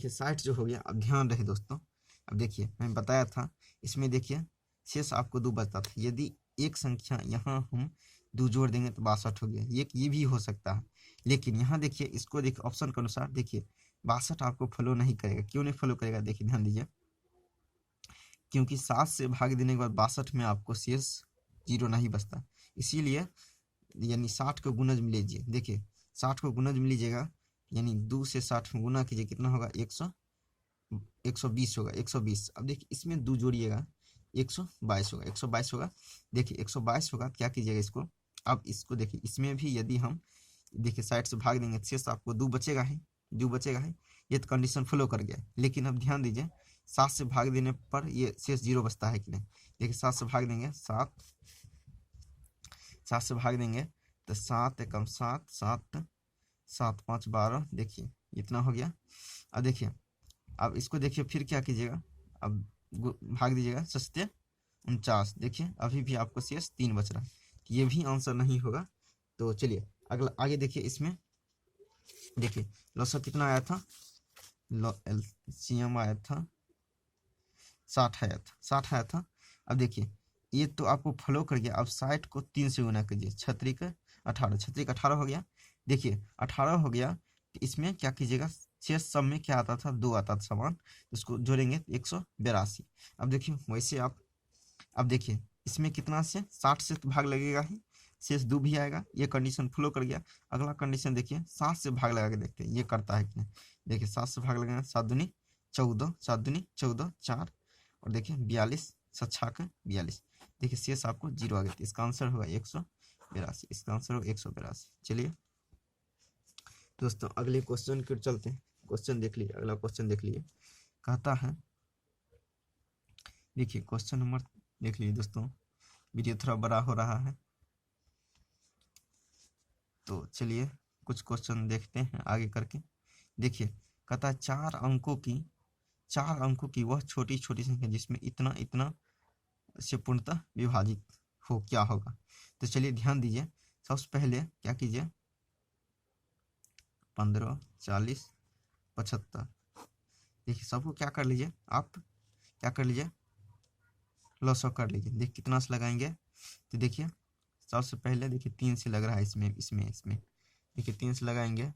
60 जो हो गया। अब ध्यान रहे दोस्तों, अब देखिए मैं बताया था इसमें देखिए शेष आपको 2 बचता था, यदि एक संख्या यहाँ हम 2 जोड़ देंगे तो 62 हो गया, ये भी हो सकता है। लेकिन यहाँ देखिए इसको देखिए ऑप्शन के अनुसार देखिए 62 आपको फॉलो नहीं करेगा। क्यों नहीं फॉलो करेगा, देखिए ध्यान दीजिए, क्योंकि 7 से भाग देने के बाद 62 में आपको शेष 0 नहीं बचता, इसीलिए यानी 60 को गुणज में लीजिए। देखिए 60 को गुणज में लीजिएगा, यानी 2 से 60 में गुना कीजिए, कितना होगा 120 होगा, 120। अब देखिए इसमें 2 जोड़िएगा 122 होगा, 122 होगा। देखिए 122 होगा, क्या कीजिएगा इसको, अब इसको देखिए इसमें भी यदि हम देखिए 60 से भाग देंगे शेष आपको 2 बचेगा ही, 2 बचेगा ही। ये तो कंडीशन फॉलो कर गया। लेकिन अब ध्यान दीजिए 7 से भाग देने पर ये शेष 0 बचता है कि नहीं। देखिए 7 से भाग देंगे, 7 से भाग देंगे तो 7 एकम 7, 7 7 5 12, देखिए इतना हो गया। अब देखिए अब इसको देखिए फिर क्या कीजिएगा, अब भाग दीजिएगा 7 49, देखिए अभी भी आपको शेष 3 बच रहा है, ये भी आंसर नहीं होगा। तो चलिए अगला आगे देखिए। इसमें देखिए लॉसा कितना आया था, एलसीएम आया था 60 आया था, 60 आया था। अब देखिए ये तो आपको फॉलो कर गया। अब 60 को 3 से गुना कीजिए, 6 का 18, 6 का 18 हो गया। देखिए 18 हो गया, इसमें क्या कीजिएगा, शेष सब में क्या आता था, 2 आता था समान, उसको जोड़ेंगे 182। अब देखिए वैसे आप, अब देखिए इसमें कितना से 60 से तो भाग लगेगा ही, शेष 2 भी आएगा, ये कंडीशन फॉलो कर गया। अगला कंडीशन देखिए 7 से भाग लगा के देखते हैं ये करता है कि नहीं। देखिए 7 से भाग लगाएंगे, 7 दूनी 14, 7 दूनी 14, 4 और देखिए 42, 7 42। देखिए शेष आपको 0 आ गया, इसका आंसर होगा 182, इसका आंसर होगा 182। चलिए दोस्तों अगले क्वेश्चन की ओर चलते हैं। क्वेश्चन देख लीजिए, अगला क्वेश्चन देख लीजिए। कहता है, देखिए क्वेश्चन नंबर देख लीजिए दोस्तों, वीडियो थोड़ा बड़ा हो रहा है तो चलिए कुछ क्वेश्चन देखते हैं आगे करके। देखिए कहता है 4 अंकों की वह छोटी छोटी संख्या जिसमें इतना इतना से पूर्णतः विभाजित हो, क्या होगा। तो चलिए ध्यान दीजिए, सबसे पहले क्या कीजिए, 15, 40, 75। देखिए सबको क्या कर लीजिए, आप क्या कर लीजिए, लॉस ऑफ कर लीजिए। देखिए कितना से लगाएंगे, तो देखिए सबसे पहले देखिए 3 से लग रहा है इसमें देखिए 3 से लगाएंगे।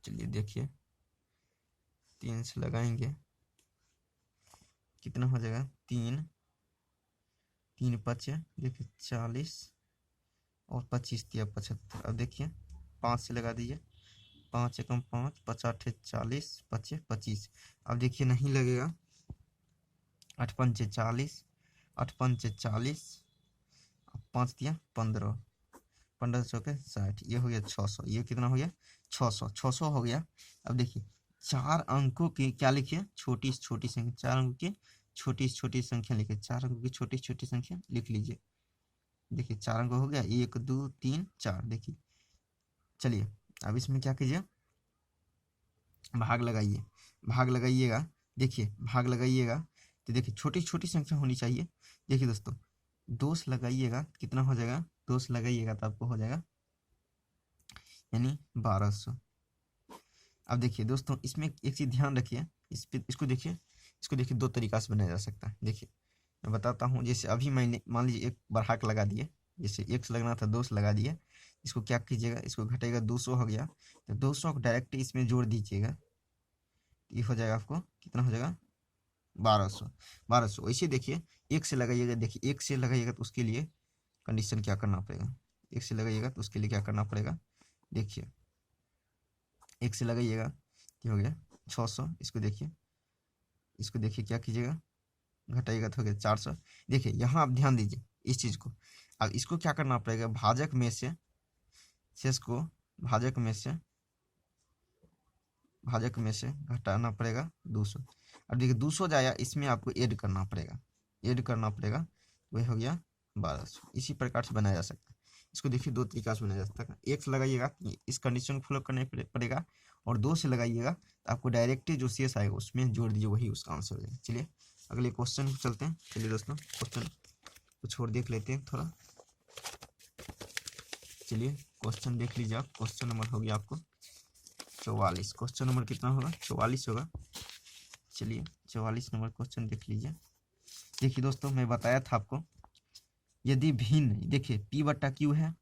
चलिए देखिए 3 से लगाएंगे, कितना हो जाएगा, 3 3 5 देखिए 40 और 25 दिया 75। अब देखिए 5 से लगा दीजिए, 5 एकम 5, 50 40, 25 25। अब देखिए नहीं लगेगा, 8 पंचे 40, 8 पंचे 40, 5 दिया 15, 15 चौके 60, ये हो गया 600। ये कितना हो गया, 600 हो गया। अब देखिए 4 अंकों की क्या लिखिए, छोटी छोटी संख्या, 4 अंकों की छोटी छोटी संख्या लिखिए, 4 अंकों की छोटी छोटी संख्या लिख लीजिए। देखिए 4 अंक हो गया, 1 2 3 4। देखिए चलिए अब इसमें क्या कीजिए, भाग लगाइए, भाग लगाइएगा। देखिए भाग लगाइएगा तो देखिए छोटी छोटी संख्या होनी चाहिए। देखिए दोस्तों 2 से लगाइएगा, कितना हो जाएगा, 2 से लगाइएगा तो आपको हो जाएगा यानी 1200। अब देखिए दोस्तों इसमें एक चीज़ ध्यान रखिए, इसको देखिए 2 तरीका से बनाया जा सकता है। देखिए मैं बताता हूँ, जैसे अभी मैंने मान लीजिए एक बढ़ा के लगा दिए, जैसे 1 से लगना था 2 से लगा दिए। इसको क्या कीजिएगा, इसको घटेगा 200 हो गया, तो 200 को डायरेक्ट इसमें जोड़ दीजिएगा, ये हो जाएगा आपको कितना हो जाएगा, 1200। वैसे देखिए 1 से लगाइएगा, देखिए 1 से लगाइएगा तो उसके लिए कंडीशन क्या करना पड़ेगा, 1 से लगाइएगा तो उसके लिए क्या करना पड़ेगा। देखिए 1 से लगाइएगा क्या हो गया 600। इसको देखिए क्या कीजिएगा, घटाइएगा तो हो गया 400। देखिए यहाँ आप ध्यान दीजिए इस चीज़ को। अब इसको क्या करना पड़ेगा, भाजक में से शेष को भाजक में से घटाना पड़ेगा 200। अब देखिए 200 जाया, इसमें आपको ऐड करना पड़ेगा, वही हो गया 1200। इसी प्रकार से बनाया जा सकता है। इसको देखिए 2 तरीका से बनाया जा सकता है। 1 से लगाइएगा इस कंडीशन को फॉलो करने पड़ेगा, और 2 से लगाइएगा तो आपको डायरेक्टली जो शेष आएगा उसमें जोड़ दीजिए, वही उसका आंसर हो जाएगा। चलिए अगले क्वेश्चन को चलते हैं। चलिए दोस्तों क्वेश्चन कुछ और देख लेते हैं थोड़ा। चलिए क्वेश्चन देख लीजिए आप। क्वेश्चन नंबर हो गया आपको 44। क्वेश्चन नंबर कितना होगा, 44 होगा। चलिए 44 नंबर क्वेश्चन देख लीजिए। देखिए दोस्तों मैं बताया था आपको, यदि भिन्न, देखिए P बट्टा क्यू है,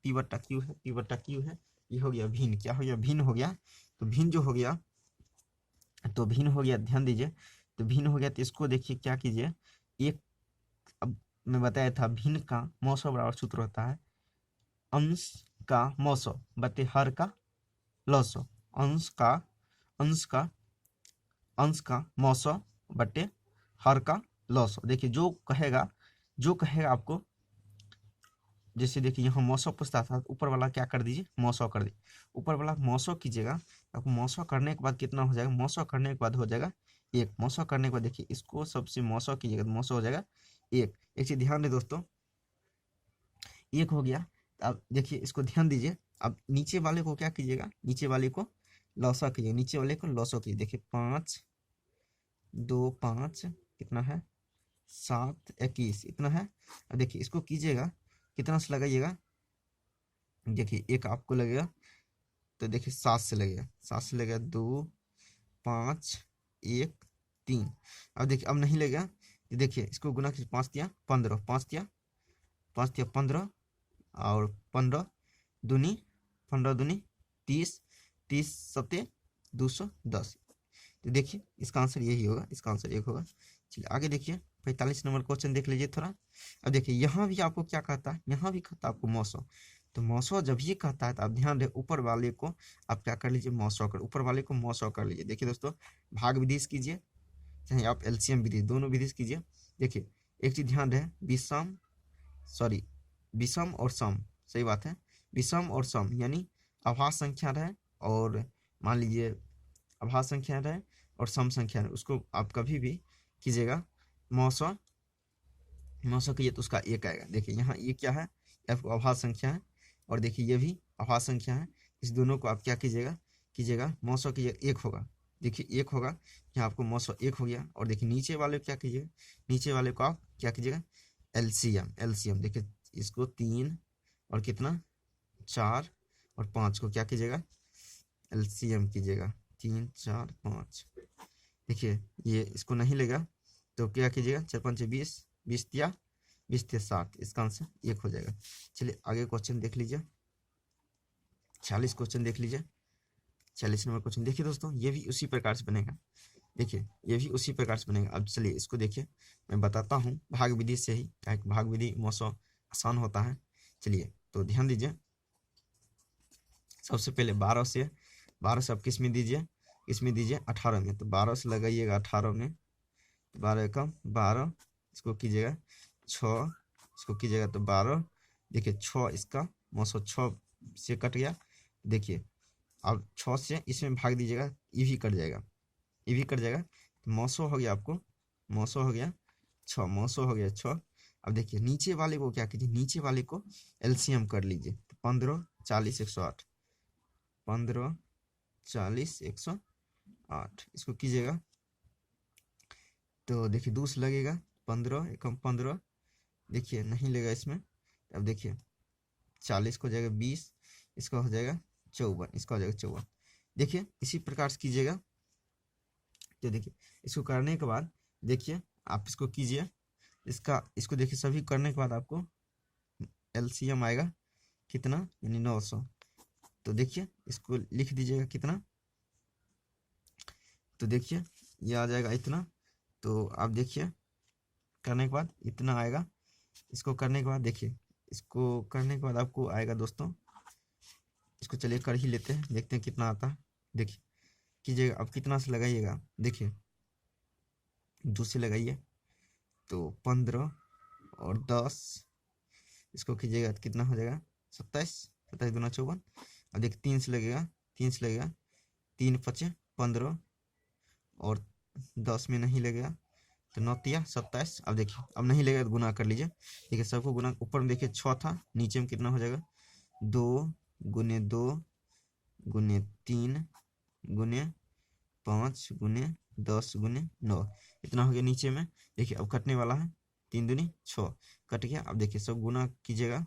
ये हो गया भिन्न, क्या हो गया, भिन्न हो गया। तो भिन्न जो हो गया, तो भिन्न हो गया, ध्यान दीजिए। तो भिन्न हो गया तो इसको देखिए क्या कीजिए, एक, अब मैं बताया था भिन्न का मौसो बराबर सूत्र होता है अंश का मौसो बटे हर का लौसो। अंश का मौसो बटे हर का लौसो। देखिए जो कहेगा आपको, जैसे देखिए यहाँ मौसो पूछता था, ऊपर वाला क्या कर दीजिए, मौसो कर दीजिए। ऊपर वाला मौसो कीजिएगा, आपको मौसो करने के बाद कितना हो जाएगा, मौसो करने के बाद हो जाएगा 1। मौसो करने के बाद देखिए इसको सबसे मौसो कीजिएगा तो मौसो हो जाएगा 1। एक चीज ध्यान दे दोस्तों, 1 हो गया। अब देखिए इसको ध्यान दीजिए, अब नीचे वाले को क्या कीजिएगा, नीचे वाले को लौसा कीजिए, नीचे वाले को लौसो कीजिए। देखिए 5 2 5 कितना है, 7 21 इतना है। अब देखिए इसको कीजिएगा, कितना से लगाइएगा, देखिए 1 आपको लगेगा तो देखिए 7 से लगेगा 2 5 1 3। अब देखिए अब नहीं लगेगा तो देखिए इसको गुना कीजिए, 5 दिया 15, 5 दिया 15, और 15 दूनी 30, 30 सत्ते 210। तो देखिए इसका आंसर यही होगा, इसका आंसर 1 होगा। चलिए आगे देखिए 45 नंबर क्वेश्चन देख लीजिए थोड़ा। अब देखिए यहाँ भी आपको क्या कहता है, यहाँ भी कहता है आपको मौसो। तो मौसो जब ये कहता है तो आप ध्यान दें, ऊपर वाले को आप क्या कर लीजिए, मौसो कर, ऊपर वाले को मौसो कर लीजिए। देखिए दोस्तों भाग विधि से कीजिए, चाहे आप एलसीएम विधि, दोनों विधि से कीजिए। देखिए एक चीज ध्यान रहे, विषम और सम, सही बात है, विषम और सम, यानी अभाज्य संख्या रहे और मान लीजिए अभाज्य संख्या रहे और सम संख्या रहे, उसको आप कभी भी कीजिएगा 900 कीजिए तो उसका एक आएगा। देखिए यहाँ ये क्या है, आपको अभाज्य संख्या है, और देखिए ये भी अभाज्य संख्या है। इस दोनों को आप क्या कीजिएगा 900 कीजिएगा, एक होगा। देखिए एक होगा, यहाँ आपको 901 हो गया। और देखिए नीचे वाले को क्या कीजिएगा, नीचे वाले को आप क्या कीजिएगा एलसीएम। देखिए इसको 3 और कितना 4 और 5 को क्या कीजिएगा एलसीएम कीजिएगा, 3 4 5। देखिए ये इसको नहीं लेगा तो क्या कीजिएगा 4 5 20, 20 या 60, इसका आंसर 1 हो जाएगा। चलिए आगे क्वेश्चन देख लीजिए, 46 क्वेश्चन देख लीजिए। 40 नंबर क्वेश्चन देखिए दोस्तों, ये भी उसी प्रकार से बनेगा। देखिए ये भी उसी प्रकार से बनेगा। अब चलिए इसको देखिए, मैं बताता हूँ भाग विधि से ही, भाग विधि मौसम आसान होता है। चलिए तो ध्यान दीजिए, सबसे पहले 12 से आप किस में दीजिए, इसमें दीजिए 18 में, तो 12 से लगाइएगा 18 में, 12 एकम 12, इसको कीजिएगा 6, इसको कीजिएगा तो 12। देखिए 6 इसका 906 से कट गया। देखिए अब 6 से इसमें भाग दीजिएगा, ये भी कट जाएगा, ये भी कट जाएगा, तो 900 हो गया, आपको 900 हो गया 6, 900 हो गया 6। अब देखिए नीचे वाले को क्या कीजिए, नीचे वाले को एलसीएम कर लीजिए, तो 15 40 108, 15 40 108, इसको कीजिएगा तो देखिए 2 से लगेगा, 15 एकम 15, देखिए नहीं लेगा इसमें। अब देखिए 40 को हो जाएगा 20, इसका हो जाएगा 54, इसका हो जाएगा 54। देखिए इसी प्रकार से कीजिएगा। तो देखिए इसको करने के बाद देखिए आप इसको कीजिए, इसको देखिए सभी करने के बाद आपको एलसीएम आएगा कितना, यानी 900। तो देखिए इसको लिख दीजिएगा कितना, तो देखिए ये आ जाएगा इतना। तो आप देखिए करने के बाद इतना आएगा। इसको करने के बाद देखिए, इसको करने के बाद आपको आएगा दोस्तों, इसको चलिए कर ही लेते हैं, देखते हैं कितना आता है। देखिए कीजिएगा, अब कितना से लगाइएगा, देखिए 2 से लगाइए तो 15 और 10, इसको कीजिएगा तो कितना हो जाएगा 27, 27 दूना 54। अब देखिए 3 से लगेगा, 3 5 15 और 10 में नहीं लगेगा तो 9 तिया 27। अब देखिए अब नहीं लगेगा तो गुना कर लीजिए। देखिए सबको गुना, ऊपर में देखिए 6 था, नीचे में कितना हो जाएगा 2 गुने 2 गुने 3 गुने 5 गुने 10 गुने 9, इतना हो गया नीचे में। देखिए अब कटने वाला है, 3 दूनी 6 कट गया। अब देखिए सब गुना कीजिएगा,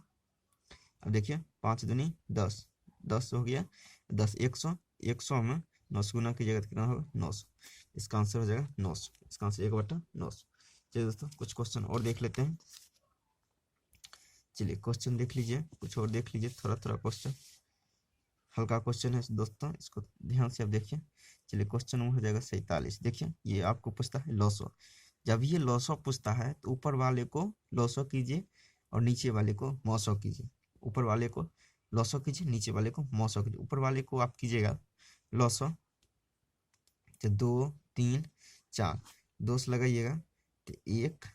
अब देखिए 5 दूनी 10, 10 हो गया 10, 100, 100 में 900 गुना कीजिएगा तो कितना होगा 900, इसका आंसर हो जाएगा 900, इसका आंसर 1/900। चलिए दोस्तों कुछ क्वेश्चन और देख लेते हैं। चलिए क्वेश्चन देख लीजिए, कुछ और देख लीजिए, थोड़ा थोड़ा क्वेश्चन, हल्का क्वेश्चन है दोस्तों, इसको ध्यान से आप देखिए। चलिए क्वेश्चन नंबर हो जाएगा 47। देखिए ये आपको पूछता है लॉसो। जब ये लॉसो पूछता है तो ऊपर वाले को लॉसो कीजिए और नीचे वाले को मौसो कीजिए। ऊपर वाले को लॉसो कीजिए, नीचे वाले को मौसो कीजिए। ऊपर वाले को आप कीजिएगा लॉसो, तो 2 3 4, 2 से लगाइएगा तो 1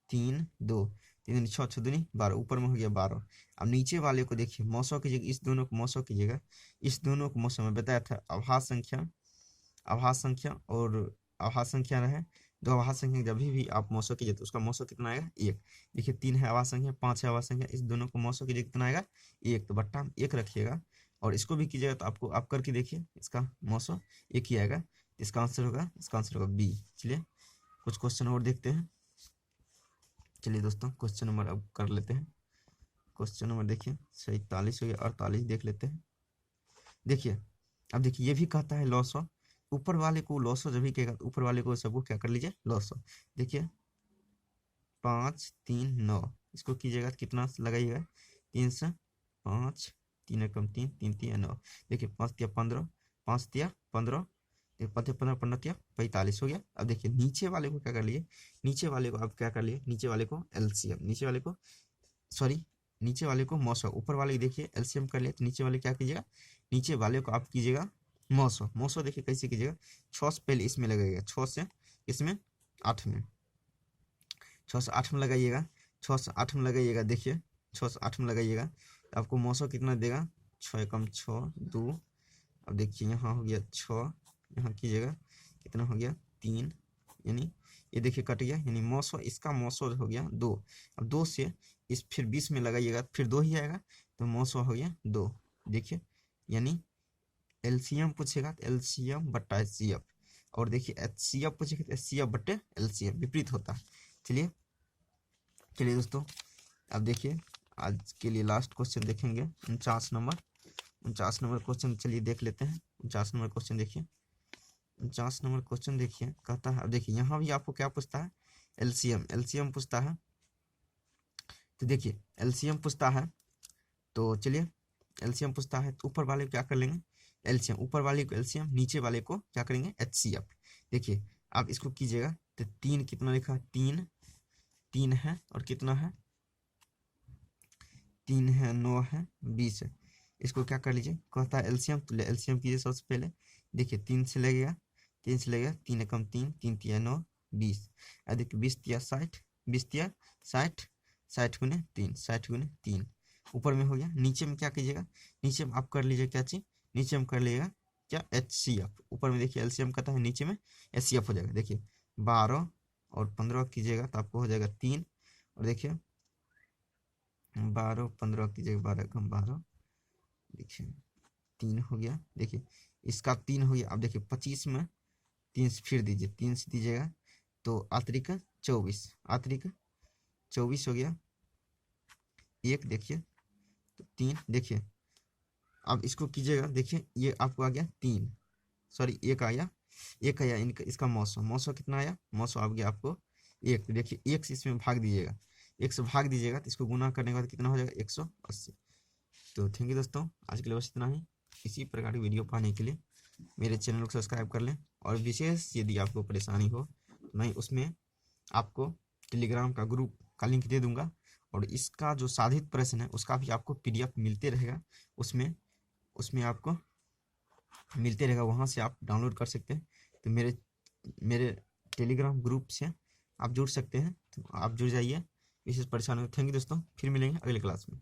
3 2, 3 6 6 दूनी 12, ऊपर में हो गया 12। अब नीचे वाले को देखिए मौसो कीजिएगा, इस दोनों को मौसो कीजिएगा, इस दोनों को मौसो में बताया था अभाज्य संख्या और अभाज्य संख्या रहे, दो अभाज्य संख्या जब भी आप मौसो कीजिए तो उसका मौसो कितना आएगा 1। देखिए 3 है अभाज्य संख्या, 5 है अभाज्य संख्या, इस दोनों को मौसो कीजिए कितना आएगा 1, तो बट्टा 1 रखिएगा। और इसको भी कीजिएगा तो आपको आप करके देखिए, इसका मौसो 1 ही आएगा, इसका आंसर होगा बी। चलिए कुछ क्वेश्चन और देखते हैं। चलिए दोस्तों क्वेश्चन नंबर अब कर लेते हैं। क्वेश्चन नंबर देखिए 47 हो गया, 48 देख लेते हैं। देखिए अब देखिए ये भी कहता है लॉसो, ऊपर वाले को लॉसो जब भी कहेगा तो ऊपर वाले को सबको क्या कर लीजिए लॉसो। देखिए 5 3 9, इसको कीजिएगा तो कितना लगाइएगा 3 से 5, 3 एकम 3, 3 3 9। देखिए 5 तिया 15, 5 तिया 15, 15 15 तिया 45 हो गया। अब देखिए नीचे वाले को क्या कर लिए, नीचे वाले को आप क्या कर लिए, नीचे वाले को एलसीएम, नीचे वाले को मौसो, ऊपर वाले देखिए एलसीएम कर लिए, तो नीचे वाले क्या कीजिएगा, नीचे वाले को आप कीजिएगा मौसो देखिए कैसे कीजिएगा, 6 से पहले इसमें लगाइएगा, 6 से इसमें 8 में, 6 से 8 में लगाइएगा, 6 से 8 में लगाइएगा। देखिए 6 से 8 में लगाइएगा तो आपको मौसो कितना देगा, 6 एकम 6 2। अब देखिए यहाँ हो गया 6, यहाँ कीजिएगा कितना हो गया 3, यानी ये देखिए कट गया, यानी मौसो इसका मौसो हो गया 2। अब 2 से इस फिर 20 में लगाइएगा फिर 2 ही आएगा, तो मौसो हो गया 2। देखिए यानी एलसीएम पूछेगा तो एलसीएम बट्टा एचसीएफ, और देखिए एचसीएफ पूछेगा तो एचसीएफ बट्टे एलसीएम, विपरीत होता है। चलिए चलिए दोस्तों, अब देखिए आज के लिए लास्ट क्वेश्चन देखेंगे 49 नंबर क्वेश्चन। चलिए देख लेते हैं 49 नंबर क्वेश्चन। देखिए 49 नंबर क्वेश्चन देखिए कहता है, अब देखिए यहाँ भी आपको क्या पूछता है, एलसीएम पूछता है। तो देखिए एलसीएम पूछता है, तो चलिए एलसीएम पूछता है तो ऊपर वाले को क्या कर लेंगे एलसीएम, ऊपर वाले को एलसीएम, नीचे वाले को क्या करेंगे एचसीएफ। देखिए आप इसको कीजिएगा तो 3 कितना लिखा, 3 है, और कितना है 3 है 9 है 20 है। इसको क्या कर लीजिए, कहता है एलसीएम, तो एलसीएम कीजिए सबसे पहले। देखिए 3 से लगेगा 3 एकम 3, 3 तिया 9 20। देखिए 20 तिया 60, 20 तिया 60, 60 गुने 3, 60 गुने 3 ऊपर में हो गया। नीचे में क्या कीजिएगा, नीचे में आप कर लीजिए क्या चीज, नीचे में कर लीजिएगा क्या एचसीएफ। ऊपर में देखिए एलसीएम कहता है, नीचे में एचसीएफ हो जाएगा। देखिए 12 और 15 कीजिएगा तो आपको हो जाएगा 3, और देखिए 12 15 कीजिएगा 12 कम 12, देखिए 3 हो गया। देखिए इसका 3 हो गया। अब देखिए 25 में 3 से फिर दीजिए, 3 से दीजिएगा तो आतरिक 24, आतरिक 24 हो गया। एक देखिए तो 3, देखिए अब इसको कीजिएगा, देखिए ये आपको आ गया 3, सॉरी 1 आया, 1 आया इनका, इसका मौसो कितना आया, मौसो आ गया आपको 1। देखिए 1 से इसमें भाग दीजिएगा, 1 से भाग दीजिएगा तो इसको गुना करने के बाद कितना हो जाएगा 180। तो थैंक यू दोस्तों, आज के लिए बस इतना ही। इसी प्रकार की वीडियो पाने के लिए मेरे चैनल को सब्सक्राइब कर लें, और विशेष यदि आपको परेशानी हो तो मैं उसमें आपको टेलीग्राम का ग्रुप का लिंक दे दूंगा, और इसका जो साधित प्रश्न है उसका भी आपको पीडीएफ मिलते रहेगा, उसमें आपको मिलते रहेगा, वहाँ से आप डाउनलोड कर सकते हैं। तो मेरे टेलीग्राम ग्रुप से आप जुड़ सकते हैं, तो आप जुड़ जाइए। विशेष परेशानी हो, थैंक यू दोस्तों, फिर मिलेंगे अगले क्लास में।